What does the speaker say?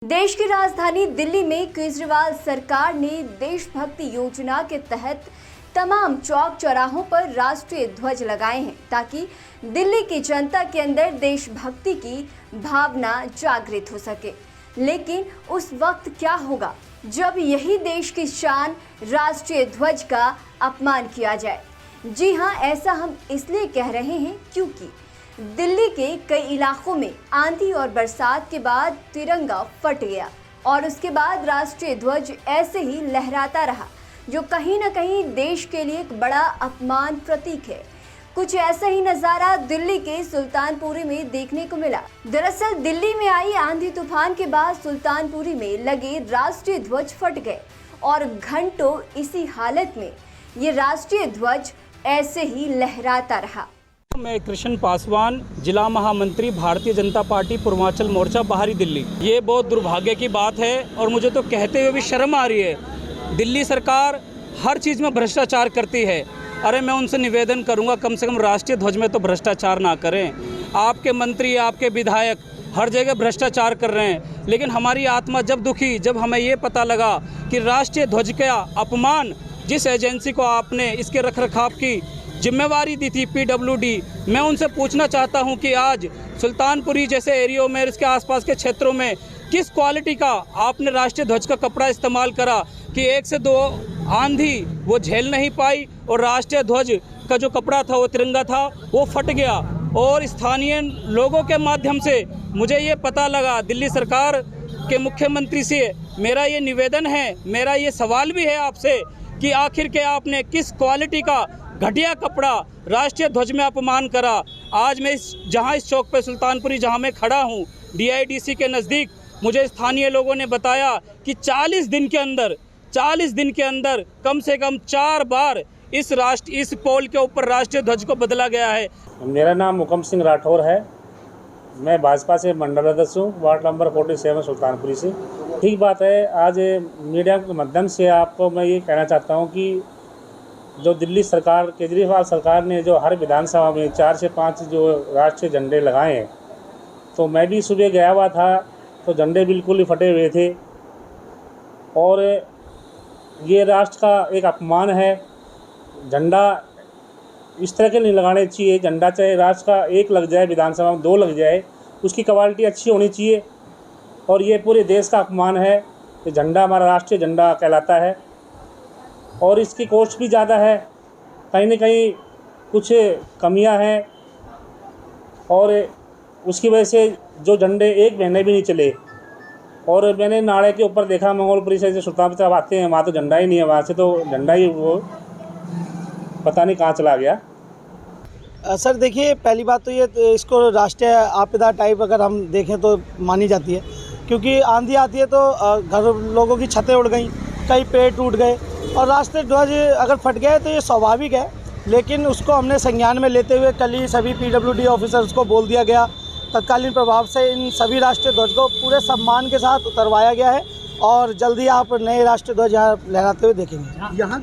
देश की राजधानी दिल्ली में केजरीवाल सरकार ने देशभक्ति योजना के तहत तमाम चौक चौराहों पर राष्ट्रीय ध्वज लगाए हैं ताकि दिल्ली की जनता के अंदर देशभक्ति की भावना जागृत हो सके। लेकिन उस वक्त क्या होगा जब यही देश की शान राष्ट्रीय ध्वज का अपमान किया जाए? जी हाँ, ऐसा हम इसलिए कह रहे हैं क्योंकि दिल्ली के कई इलाकों में आंधी और बरसात के बाद तिरंगा फट गया और उसके बाद राष्ट्रीय ध्वज ऐसे ही लहराता रहा, जो कहीं न कहीं देश के लिए एक बड़ा अपमान प्रतीक है। कुछ ऐसा ही नज़ारा दिल्ली के सुल्तानपुरी में देखने को मिला। दरअसल दिल्ली में आई आंधी तूफान के बाद सुल्तानपुरी में लगे राष्ट्रीय ध्वज फट गए और घंटों इसी हालत में ये राष्ट्रीय ध्वज ऐसे ही लहराता रहा। मैं कृष्ण पासवान, जिला महामंत्री भारतीय जनता पार्टी पूर्वांचल मोर्चा बाहरी दिल्ली। ये बहुत दुर्भाग्य की बात है और मुझे तो कहते हुए भी शर्म आ रही है। दिल्ली सरकार हर चीज़ में भ्रष्टाचार करती है। अरे मैं उनसे निवेदन करूंगा, कम से कम राष्ट्रीय ध्वज में तो भ्रष्टाचार ना करें। आपके मंत्री, आपके विधायक हर जगह भ्रष्टाचार कर रहे हैं, लेकिन हमारी आत्मा जब दुखी, जब हमें ये पता लगा कि राष्ट्रीय ध्वज का अपमान जिस एजेंसी को आपने इसके रखरखाव की जिम्मेवारी दी थी, PWD, मैं उनसे पूछना चाहता हूं कि आज सुल्तानपुरी जैसे एरियो में, इसके आसपास के क्षेत्रों में किस क्वालिटी का आपने राष्ट्रीय ध्वज का कपड़ा इस्तेमाल करा कि 1 से 2 आंधी वो झेल नहीं पाई और राष्ट्रीय ध्वज का जो कपड़ा था, वो तिरंगा था, वो फट गया। और स्थानीय लोगों के माध्यम से मुझे ये पता लगा, दिल्ली सरकार के मुख्यमंत्री से मेरा ये निवेदन है, मेरा ये सवाल भी है आपसे कि आखिर के आपने किस क्वालिटी का घटिया कपड़ा राष्ट्रीय ध्वज में अपमान करा। आज मैं इस चौक पे सुल्तानपुरी जहाँ मैं खड़ा हूँ, DIDC के नज़दीक, मुझे स्थानीय लोगों ने बताया कि 40 दिन के अंदर कम से कम 4 बार इस पोल के ऊपर राष्ट्रीय ध्वज को बदला गया है। मेरा नाम मुकम सिंह राठौर है। मैं भाजपा से मंडल अध्यक्ष हूँ, वार्ड नंबर 47 सुल्तानपुरी से। ठीक बात है, आज मीडिया के माध्यम से आपको मैं ये कहना चाहता हूँ कि जो दिल्ली सरकार, केजरीवाल सरकार ने जो हर विधानसभा में 4 से 5 जो राष्ट्रीय झंडे लगाए हैं, तो मैं भी सुबह गया हुआ था तो झंडे बिल्कुल ही फटे हुए थे और ये राष्ट्र का एक अपमान है। झंडा इस तरह के नहीं लगाने चाहिए। झंडा चाहे राष्ट्र का 1 लग जाए, विधानसभा में 2 लग जाए, उसकी क्वालिटी अच्छी होनी चाहिए और ये पूरे देश का अपमान है। ये झंडा हमारा राष्ट्रीय झंडा कहलाता है और इसकी कॉस्ट भी ज़्यादा है। कहीं न कहीं कुछ कमियां हैं और उसकी वजह से जो झंडे 1 महीने भी नहीं चले। और मैंने नाले के ऊपर देखा, मंगोलपुरी से सुल्तानपुर तरफ आते हैं, वहाँ तो झंडा ही नहीं है, वहाँ से तो झंडा ही वो पता नहीं कहाँ चला गया। सर देखिए, पहली बात तो ये इसको राष्ट्रीय आपदा टाइप अगर हम देखें तो मानी जाती है, क्योंकि आंधी आती है तो घर लोगों की छतें उड़ गई, कई पेड़ टूट गए और राष्ट्रीय ध्वज अगर फट गया तो ये स्वाभाविक है। लेकिन उसको हमने संज्ञान में लेते हुए कल ही सभी PWD ऑफिसर्स को बोल दिया गया, तत्कालीन प्रभाव से इन सभी राष्ट्रीय ध्वज को पूरे सम्मान के साथ उतरवाया गया है और जल्दी आप नए राष्ट्रीय ध्वज यहाँ लहराते हुए देखेंगे। यहाँ